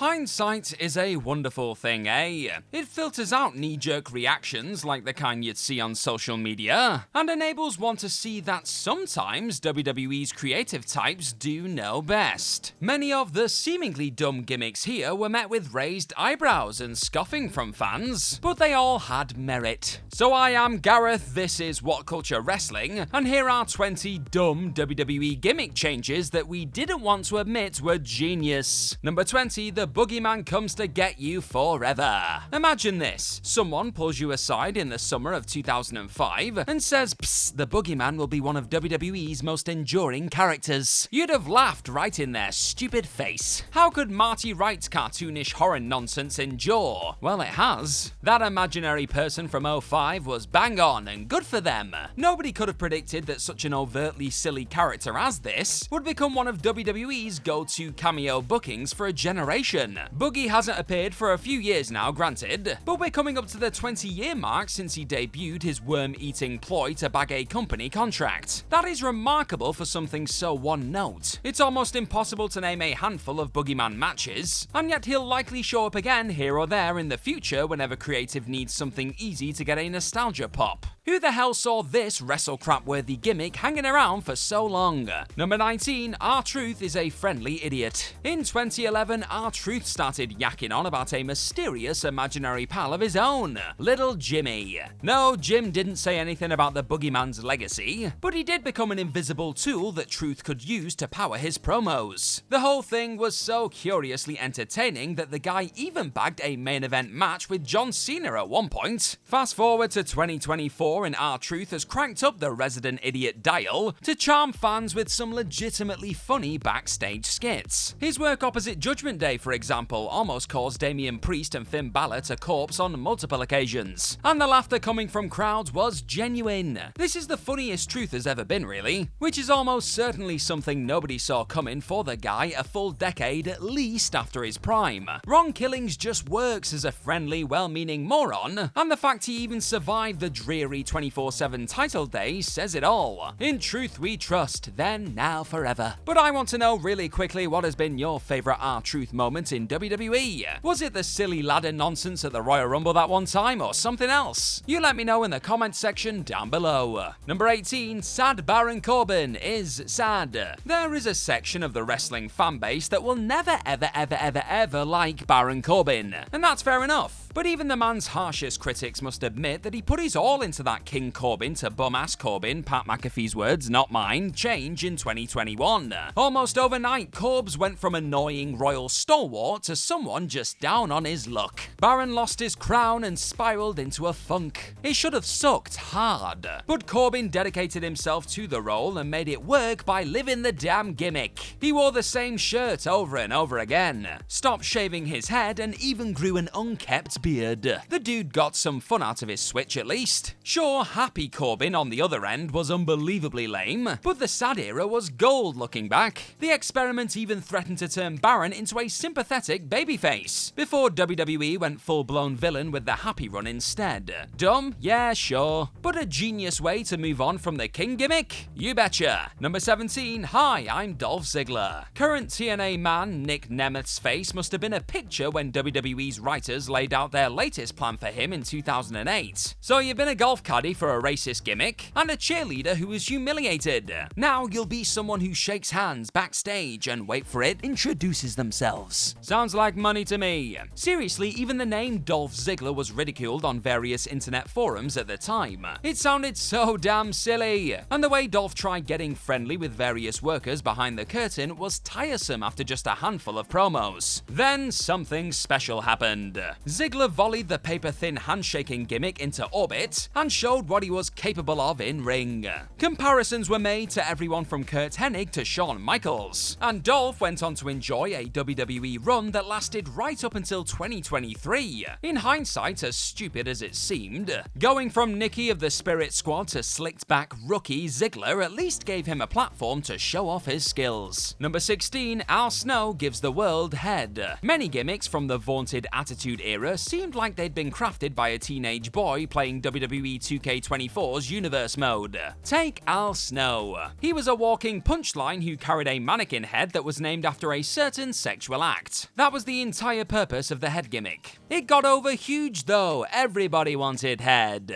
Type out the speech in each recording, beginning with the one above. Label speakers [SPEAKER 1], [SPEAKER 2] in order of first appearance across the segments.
[SPEAKER 1] Hindsight is a wonderful thing, eh? It filters out knee-jerk reactions like the kind you'd see on social media, and enables one to see that sometimes WWE's creative types do know best. Many of the seemingly dumb gimmicks here were met with raised eyebrows and scoffing from fans, but they all had merit. So I am Gareth, this is What Culture Wrestling, and here are 20 dumb WWE gimmick changes that we didn't want to admit were genius. Number 20, the Boogeyman comes to get you forever. Imagine this, someone pulls you aside in the summer of 2005 and says, "Psst, the Boogeyman will be one of WWE's most enduring characters." You'd have laughed right in their stupid face. How could Marty Wright's cartoonish horror nonsense endure? Well, it has. That imaginary person from 05 was bang on and good for them. Nobody could have predicted that such an overtly silly character as this would become one of WWE's go-to cameo bookings for a generation. Boogie hasn't appeared for a few years now, granted, but we're coming up to the 20-year mark since he debuted his worm-eating ploy to bag a company contract. That is remarkable for something so one-note. It's almost impossible to name a handful of Boogeyman matches, and yet he'll likely show up again here or there in the future whenever creative needs something easy to get a nostalgia pop. Who the hell saw this wrestle-crap-worthy gimmick hanging around for so long? Number 19, R-Truth is a friendly idiot. In 2011, R-Truth started yakking on about a mysterious imaginary pal of his own, Little Jimmy. No, Jim didn't say anything about the Boogeyman's legacy, but he did become an invisible tool that Truth could use to power his promos. The whole thing was so curiously entertaining that the guy even bagged a main event match with John Cena at one point. Fast forward to 2024 and R-Truth has cranked up the resident idiot dial to charm fans with some legitimately funny backstage skits. His work opposite Judgment Day, for example, almost caused Damian Priest and Finn Balor to corpse on multiple occasions, and the laughter coming from crowds was genuine. This is the funniest Truth has ever been, really, which is almost certainly something nobody saw coming for the guy a full decade at least after his prime. Ron Killings just works as a friendly, well-meaning moron, and the fact he even survived the dreary 24/7 title days says it all. In Truth we trust, then, now, forever. But I want to know really quickly, what has been your favourite R-Truth moment in WWE? Was it the silly ladder nonsense at the Royal Rumble that one time, or something else? You let me know in the comments section down below. Number 18, sad Baron Corbin is sad. There is a section of the wrestling fanbase that will never ever like Baron Corbin, and that's fair enough. But even the man's harshest critics must admit that he put his all into that King Corbin to bum-ass Corbin, Pat McAfee's words, not mine, change in 2021. Almost overnight, Corbs went from annoying royal stalwart to someone just down on his luck. Baron lost his crown and spiraled into a funk. It should have sucked hard. But Corbin dedicated himself to the role and made it work by living the damn gimmick. He wore the same shirt over and over again, stopped shaving his head, and even grew an unkept beard. The dude got some fun out of his switch at least. Sure, happy Corbin on the other end was unbelievably lame, but the sad era was gold looking back. The experiment even threatened to turn Baron into a sympathetic babyface, before WWE went full-blown villain with the happy run instead. Dumb? Yeah, sure. But a genius way to move on from the King gimmick? You betcha. Number 17, hi, I'm Dolph Ziggler. Current TNA man Nick Nemeth's face must have been a picture when WWE's writers laid out their latest plan for him in 2008. So you've been a golf caddy for a racist gimmick, and a cheerleader who was humiliated. Now you'll be someone who shakes hands backstage and, wait for it, introduces themselves. Sounds like money to me. Seriously, even the name Dolph Ziggler was ridiculed on various internet forums at the time. It sounded so damn silly, and the way Dolph tried getting friendly with various workers behind the curtain was tiresome after just a handful of promos. Then something special happened. Ziggler volleyed the paper-thin handshaking gimmick into orbit and showed what he was capable of in ring. Comparisons were made to everyone from Kurt Hennig to Shawn Michaels, and Dolph went on to enjoy a WWE run that lasted right up until 2023. In hindsight, as stupid as it seemed, going from Nikki of the Spirit Squad to slicked-back rookie Ziggler at least gave him a platform to show off his skills. Number 16, Al Snow gives the world head. Many gimmicks from the vaunted Attitude Era seemed like they'd been crafted by a teenage boy playing WWE 2K24's Universe Mode. Take Al Snow. He was a walking punchline who carried a mannequin head that was named after a certain sexual act. That was the entire purpose of the head gimmick. It got over huge though, everybody wanted head.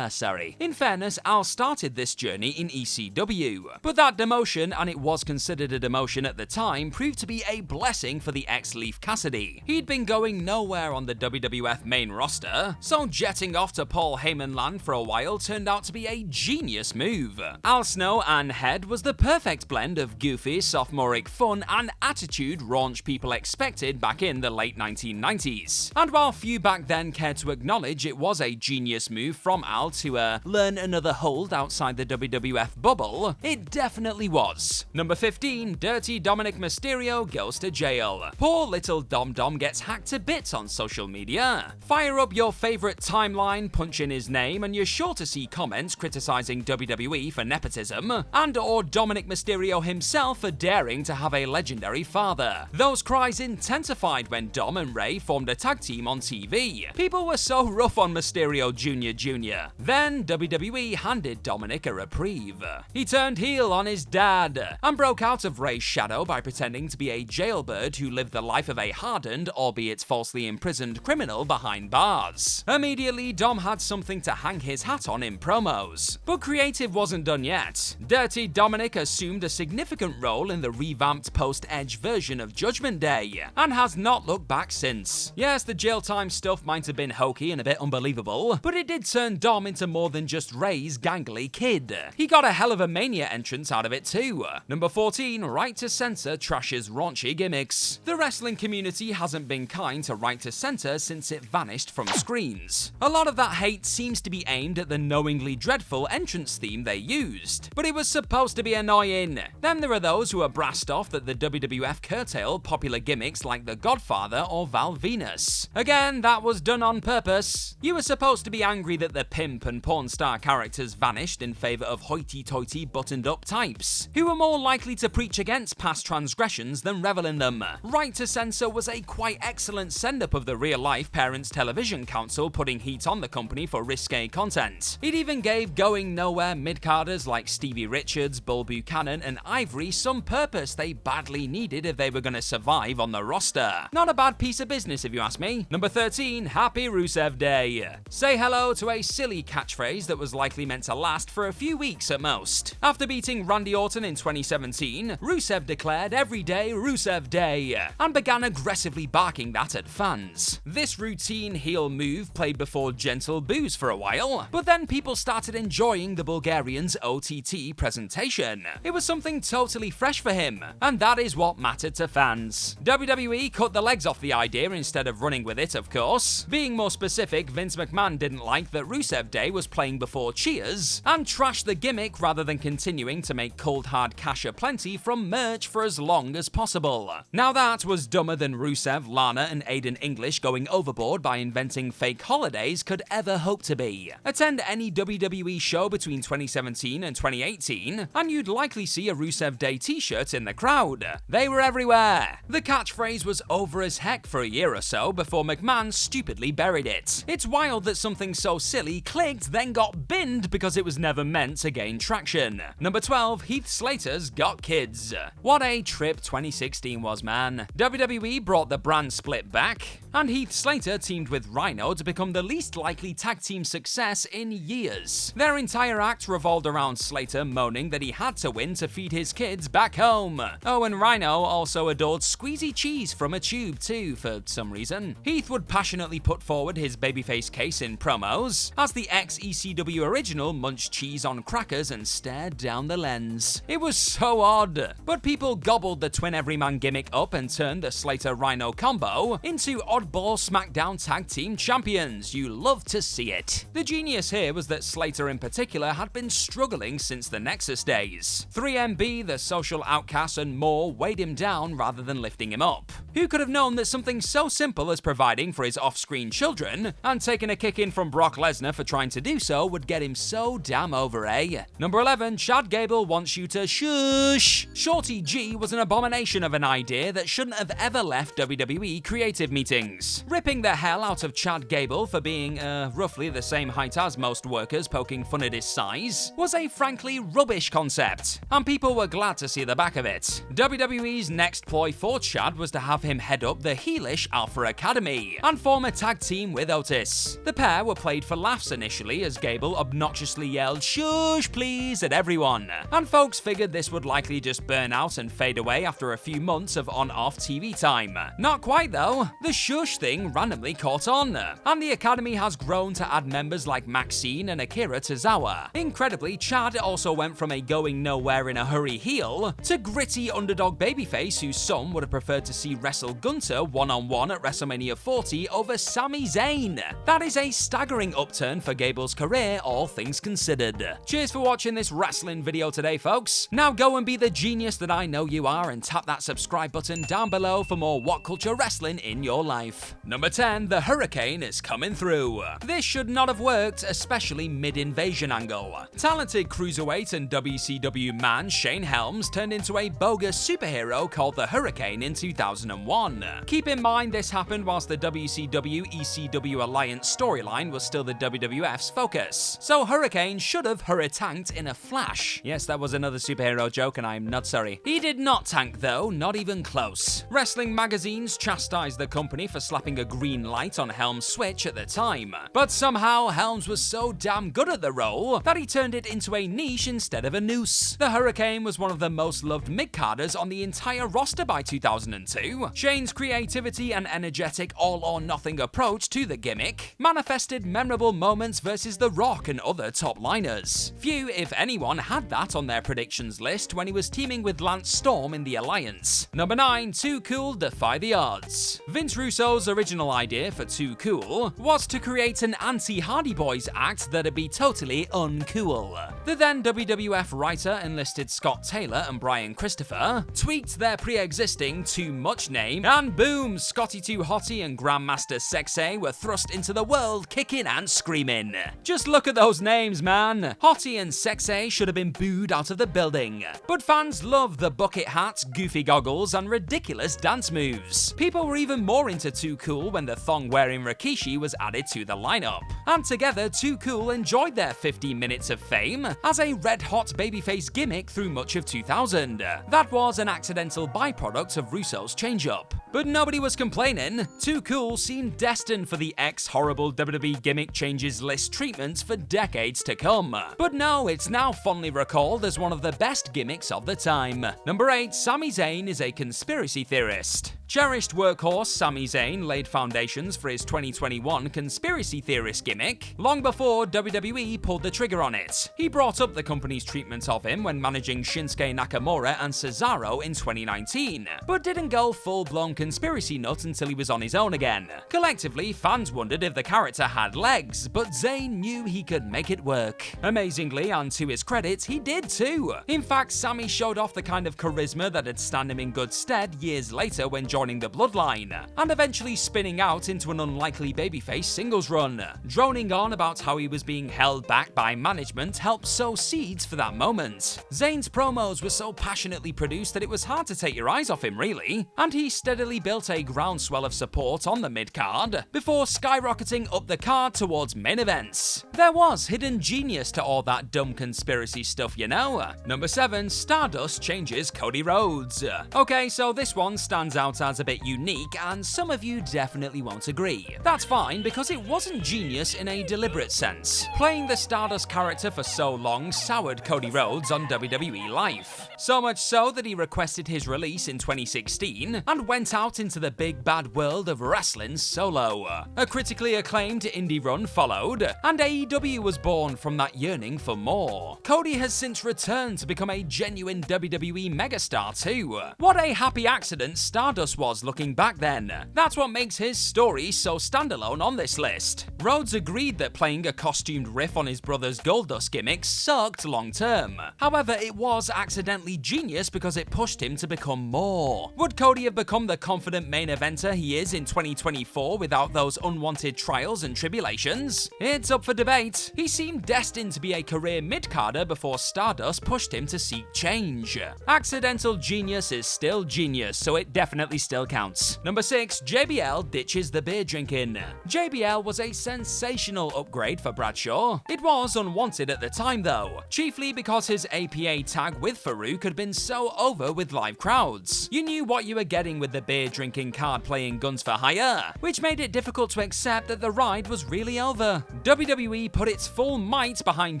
[SPEAKER 1] Sorry. In fairness, Al started this journey in ECW, but that demotion, and it was considered a demotion at the time, proved to be a blessing for the ex-Leaf Cassidy. He'd been going nowhere on the WWF main roster, so jetting off to Paul Heyman land for a while turned out to be a genius move. Al Snow and Head was the perfect blend of goofy, sophomoric fun and attitude raunch people expected back in the late 1990s. And while few back then cared to acknowledge it was a genius move from Al to learn another hold outside the WWF bubble, it definitely was. Number 15, Dirty Dominic Mysterio goes to jail. Poor little Dom Dom gets hacked to bits on social media. Fire up your favorite timeline, punch in his name, and you're sure to see comments criticizing WWE for nepotism, and or Dominic Mysterio himself for daring to have a legendary father. Those cries intensified when Dom and Ray formed a tag team on TV. People were so rough on Mysterio Jr. Then WWE handed Dominic a reprieve. He turned heel on his dad and broke out of Ray's shadow by pretending to be a jailbird who lived the life of a hardened, albeit falsely imprisoned criminal behind bars. Immediately, Dom had something to hang his hat on in promos. But creative wasn't done yet. Dirty Dominic assumed a significant role in the revamped post-Edge version of Judgment Day, and has not looked back since. Yes, the jail time stuff might have been hokey and a bit unbelievable, but it did turn Dom into more than just Ray's gangly kid. He got a hell of a Mania entrance out of it too. Number 14, Right to Censor trashes raunchy gimmicks. The wrestling community hasn't been kind to Right to Censor since it vanished from screens. A lot of that hate seems to be aimed at the knowingly dreadful entrance theme they used, but it was supposed to be annoying. Then there are those who are brassed off that the WWF curtailed popular gimmicks like The Godfather or Val Venus. Again, that was done on purpose. You were supposed to be angry that the pimp and porn star characters vanished in favor of hoity-toity buttoned-up types, who were more likely to preach against past transgressions than revel in them. Right to Censor was a quite excellent send-up of the real-life Parents Television Council putting heat on the company for risque content. It even gave going nowhere mid-carders like Stevie Richards, Bull Buchanan, and Ivory some purpose they badly needed if they were going to survive on the roster. Not a bad piece of business if you ask me. Number 13, Happy Rusev Day. Say hello to a silly catchphrase that was likely meant to last for a few weeks at most. After beating Randy Orton in 2017, Rusev declared every day Rusev Day, and began aggressively barking that at fans. This routine heel move played before gentle boos for a while, but then people started enjoying the Bulgarian's OTT presentation. It was something totally fresh for him, and that is what mattered to fans. WWE cut the legs off the idea instead of running with it, of course. Being more specific, Vince McMahon didn't like that Rusev Day was playing before Cheers, and trashed the gimmick rather than continuing to make cold hard cash aplenty from merch for as long as possible. Now that was dumber than Rusev, Lana, and Aiden English going overboard by inventing fake holidays could ever hope to be. Attend any WWE show between 2017 and 2018, and you'd likely see a Rusev Day t-shirt in the crowd. They were everywhere. The catchphrase was over as heck for a year or so before McMahon stupidly buried it. It's wild that something so silly clicked, then got binned because it was never meant to gain traction. Number 12, Heath Slaters got kids. What a trip 2016 was, man. WWE brought the brand split back, and Heath Slater teamed with Rhino to become the least likely tag team success in years. Their entire act revolved around Slater moaning that he had to win to feed his kids back home. Oh, and Rhino also adored squeezy cheese from a tube too, for some reason. Heath would passionately put forward his babyface case in promos, as the ex-ECW original munched cheese on crackers and stared down the lens. It was so odd, but people gobbled the twin everyman gimmick up and turned the Slater-Rhino combo into oddball SmackDown Tag Team Champions. You love to see it. The genius here was that Slater in particular had been struggling since the Nexus days. 3MB, the social outcast, and more weighed him down rather than lifting him up. Who could have known that something so simple as providing for his off-screen children and taking a kick in from Brock Lesnar for trying to do so would get him so damn over, eh? Number 11, Chad Gable wants you to shush. Shorty G was an abomination of an idea that shouldn't have ever left WWE creative meetings. Ripping defending the hell out of Chad Gable for being roughly the same height as most workers, poking fun at his size, was a frankly rubbish concept, and people were glad to see the back of it. WWE's next ploy for Chad was to have him head up the heelish Alpha Academy and form a tag team with Otis. The pair were played for laughs initially as Gable obnoxiously yelled "shush please" at everyone, and folks figured this would likely just burn out and fade away after a few months of on-off TV time. Not quite though. The shush thing randomly caught on, and the Academy has grown to add members like Maxine and Akira Tozawa. Incredibly, Chad also went from a going nowhere in a hurry heel to gritty underdog babyface who some would have preferred to see wrestle Gunter one-on-one at WrestleMania 40 over Sami Zayn. That is a staggering upturn for Gable's career, all things considered. Cheers for watching this wrestling video today, folks. Now go and be the genius that I know you are and tap that subscribe button down below for more What Culture Wrestling in your life. Number 10, the Hurricane is coming through. This should not have worked, especially mid-invasion angle. Talented cruiserweight and WCW man Shane Helms turned into a bogus superhero called the Hurricane in 2001. Keep in mind this happened whilst the WCW-ECW Alliance storyline was still the WWF's focus, so Hurricane should have hurritanked in a flash. Yes, that was another superhero joke and I'm not sorry. He did not tank though, not even close. Wrestling magazines chastised the company for slapping a green light on Helms' switch at the time, but somehow Helms was so damn good at the role that he turned it into a niche instead of a noose. The Hurricane was one of the most loved mid-carders on the entire roster by 2002. Shane's creativity and energetic all-or-nothing approach to the gimmick manifested memorable moments versus The Rock and other top liners. Few, if anyone, had that on their predictions list when he was teaming with Lance Storm in the Alliance. Number 9, Too Cool Defy the Odds. Vince Russo's original idea for Too Cool was to create an anti-Hardy Boys act that'd be totally uncool. The then WWF writer enlisted Scott Taylor and Brian Christopher tweaked their pre-existing Too Much name, and boom, Scotty 2 Hotty and Grandmaster Sexay were thrust into the world kicking and screaming. Just look at those names, man. Hotty and Sexay should have been booed out of the building. But fans loved the bucket hats, goofy goggles, and ridiculous dance moves. People were even more into Too Cool when the thong-wearing Rikishi was added to the lineup. And together, Too Cool enjoyed their 15 minutes of fame as a red-hot babyface gimmick through much of 2000. That was an accidental byproduct of Russo's change-up. But nobody was complaining. Too Cool seemed destined for the ex-horrible WWE gimmick changes list treatment for decades to come. But no, it's now fondly recalled as one of the best gimmicks of the time. Number 8, Sami Zayn is a conspiracy theorist. Cherished workhorse Sami Zayn laid foundations for his 2021 conspiracy theorist gimmick long before WWE pulled the trigger on it. He brought up the company's treatment of him when managing Shinsuke Nakamura and Cesaro in 2019, but didn't go full-blown conspiracy nut until he was on his own again. Collectively, fans wondered if the character had legs, but Zayn knew he could make it work. Amazingly, and to his credit, he did too. In fact, Sami showed off the kind of charisma that'd stand him in good stead years later when joining the Bloodline, and eventually spinning out into an unlikely babyface singles run. Droning on about how he was being held back by management helped sow seeds for that moment. Zayn's promos were so passionately produced that it was hard to take your eyes off him really, and he steadily built a groundswell of support on the mid-card before skyrocketing up the card towards main events. There was hidden genius to all that dumb conspiracy stuff, you know. Number 7, Stardust changes Cody Rhodes. Okay, so this one stands out as a bit unique, and some of you definitely won't agree. That's fine, because it wasn't genius in a deliberate sense. Playing the Stardust character for so long soured Cody Rhodes on WWE life. So much so that he requested his release in 2016 and went out into the big bad world of wrestling solo. A critically acclaimed indie run followed, and AEW was born from that yearning for more. Cody has since returned to become a genuine WWE megastar too. What a happy accident Stardust was looking back then. That's what makes his story so standalone on this list. Rhodes agreed that playing a costumed riff on his brother's Goldust gimmick sucked long term. However, it was accidentally genius because it pushed him to become more. Would Cody have become the confident main eventer he is in 2024 without those unwanted trials and tribulations? It's up for debate. He seemed destined to be a career mid-carder before Stardust pushed him to seek change. Accidental genius is still genius, so it definitely still counts. Number 6, JBL ditches the beer drinking. JBL was a sensational upgrade for Bradshaw. It was unwanted at the time though, chiefly because his APA tag with Farouk had been so over with live crowds. You knew what you were getting with the beer drinking, card playing guns for hire, which made it difficult to accept that the ride was really over. WWE put its full might behind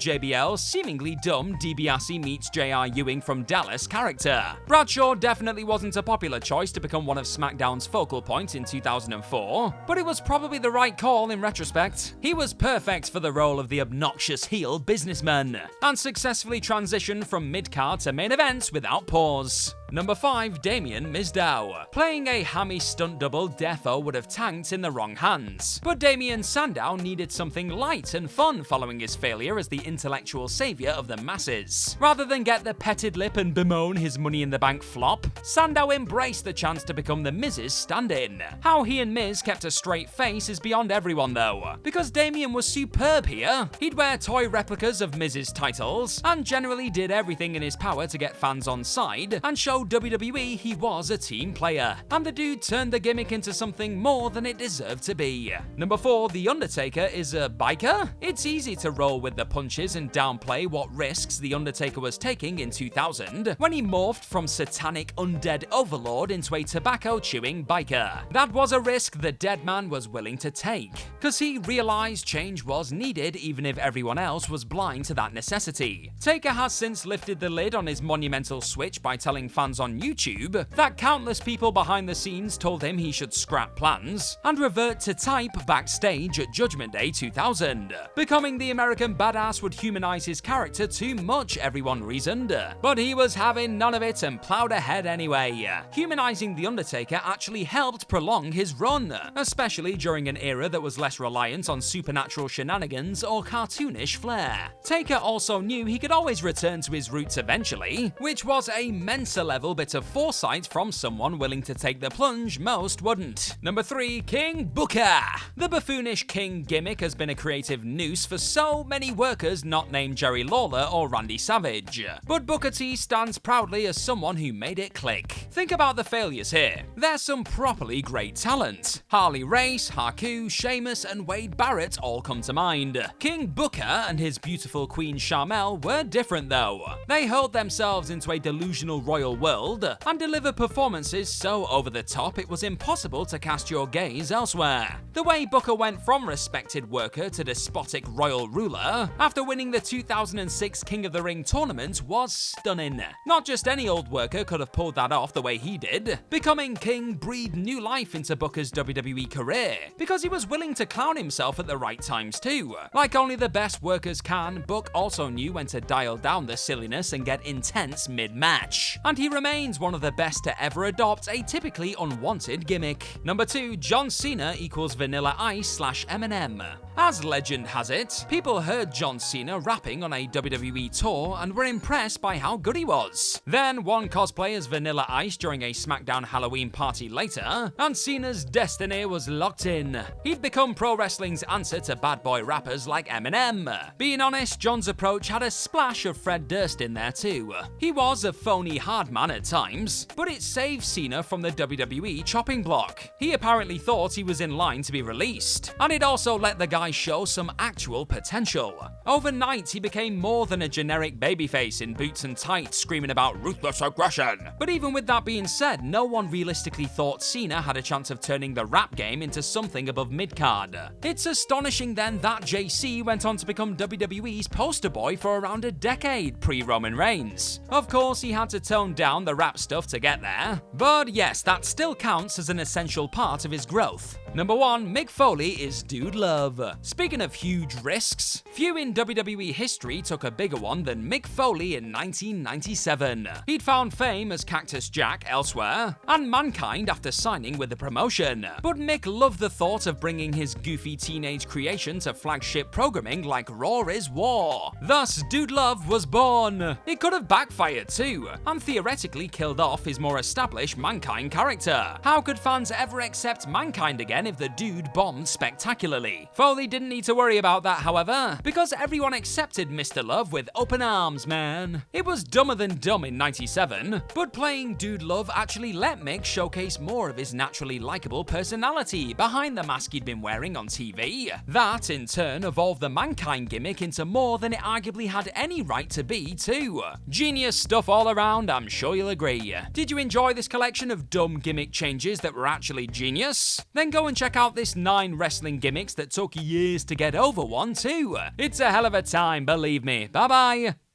[SPEAKER 1] JBL's seemingly dumb DiBiase meets J.R. Ewing from Dallas character. Bradshaw definitely wasn't a popular choice to become one of SmackDown's focal points in 2004, but it was probably the right call in retrospect. He was perfect for the role of the obnoxious heel businessman, and successfully transitioned from mid-card to main events without pause. Number 5, Damen Sandow. Playing a hammy stunt double defo would have tanked in the wrong hands, but Damen Sandow needed something light and fun following his failure as the intellectual savior of the masses. Rather than get the petted lip and bemoan his Money in the Bank flop, Sandow embraced the chance to become the Miz's stand-in. How he and Miz kept a straight face is beyond everyone though, because Damen was superb here. He'd wear toy replicas of Miz's titles, and generally did everything in his power to get fans on side and show WWE he was a team player, and the dude turned the gimmick into something more than it deserved to be. Number 4, The Undertaker is a biker? It's easy to roll with the punches and downplay what risks The Undertaker was taking in 2000 when he morphed from satanic undead overlord into a tobacco-chewing biker. That was a risk the dead man was willing to take, cause he realized change was needed even if everyone else was blind to that necessity. Taker has since lifted the lid on his monumental switch by telling fans on YouTube that countless people behind the scenes told him he should scrap plans and revert to type backstage at Judgment Day 2000. Becoming the American badass would humanize his character too much, everyone reasoned, but he was having none of it and plowed ahead anyway. Humanizing The Undertaker actually helped prolong his run, especially during an era that was less reliant on supernatural shenanigans or cartoonish flair. Taker also knew he could always return to his roots eventually, which was a Mensa level bit of foresight from someone willing to take the plunge most wouldn't. Number 3, King Booker. The buffoonish King gimmick has been a creative noose for so many workers not named Jerry Lawler or Randy Savage, but Booker T stands proudly as someone who made it click. Think about the failures here. There's some properly great talent. Harley Race, Haku, Sheamus, and Wade Barrett all come to mind. King Booker and his beautiful Queen Sharmell were different though. They hurled themselves into a delusional royal world and deliver performances so over the top it was impossible to cast your gaze elsewhere. The way Booker went from respected worker to despotic royal ruler after winning the 2006 King of the Ring tournament was stunning. Not just any old worker could have pulled that off the way he did. Becoming king breathed new life into Booker's WWE career because he was willing to clown himself at the right times too. Like only the best workers can, Book also knew when to dial down the silliness and get intense mid-match, and he remains one of the best to ever adopt a typically unwanted gimmick. Number 2, John Cena equals Vanilla Ice / Eminem. As legend has it, people heard John Cena rapping on a WWE tour and were impressed by how good he was. Then one cosplay as Vanilla Ice during a SmackDown Halloween party later, and Cena's destiny was locked in. He'd become pro wrestling's answer to bad boy rappers like Eminem. Being honest, John's approach had a splash of Fred Durst in there too. He was a phony hard man at times, but it saved Cena from the WWE chopping block. He apparently thought he was in line to be released, and it also let the guy show some actual potential. Overnight, he became more than a generic babyface in boots and tights screaming about ruthless aggression. But even with that being said, no one realistically thought Cena had a chance of turning the rap game into something above mid-card. It's astonishing then that JC went on to become WWE's poster boy for around a decade pre-Roman Reigns. Of course, he had to tone down the rap stuff to get there, but yes, that still counts as an essential part of his growth. Number 1, Mick Foley is Dude Love. Speaking of huge risks, few in WWE history took a bigger one than Mick Foley in 1997. He'd found fame as Cactus Jack elsewhere, and Mankind after signing with the promotion. But Mick loved the thought of bringing his goofy teenage creation to flagship programming like Raw is War. Thus, Dude Love was born. It could have backfired too, and theoretically basically killed off his more established Mankind character. How could fans ever accept Mankind again if the dude bombed spectacularly? Foley didn't need to worry about that, however, because everyone accepted Mr. Love with open arms, man. It was Dumber Than Dumb in '97, but playing Dude Love actually let Mick showcase more of his naturally likable personality behind the mask he'd been wearing on TV. That, in turn, evolved the Mankind gimmick into more than it arguably had any right to be, too. Genius stuff all around, I'm sure you'll agree. Did you enjoy this collection of dumb gimmick changes that were actually genius? Then go and check out this 9 wrestling gimmicks that took years to get over one, too. It's a hell of a time, believe me. Bye-bye.